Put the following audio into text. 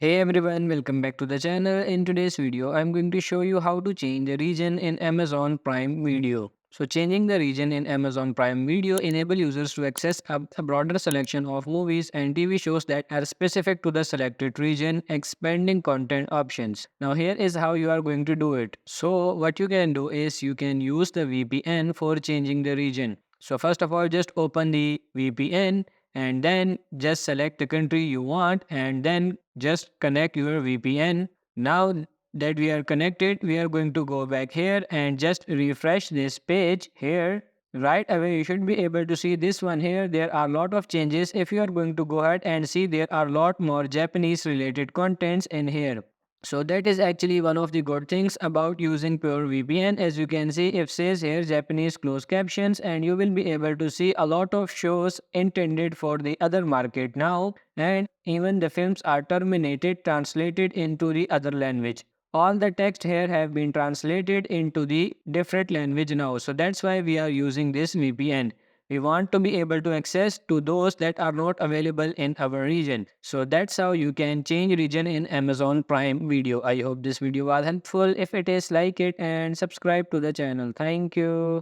Hey everyone, welcome back to the channel. In today's video, I'm going to show you how to change the region in Amazon Prime Video. So changing the region in Amazon Prime Video enable users to access a broader selection of movies and TV shows that are specific to the selected region, expanding content options. Now here is how you are going to do it. So what you can do is you can use the VPN for changing the region. So first of all, just open the VPN and then just select the country you want and then just connect your VPN. Now that we are connected, we are going to go back here and just refresh this page here. Right away, you should be able to see this one here. There are a lot of changes. If you are going to go ahead and see, there are a lot more Japanese related contents in here. So that is actually one of the good things about using Pure VPN. As you can see, it says here Japanese closed captions, and you will be able to see a lot of shows intended for the other market now, and even the films are terminated, translated into the other language. All the text here have been translated into the different language now. So that's why we are using this VPN. We want to be able to access to those that are not available in our region. So that's how you can change region in Amazon Prime Video. I hope this video was helpful. If it is, like it and subscribe to the channel. Thank you.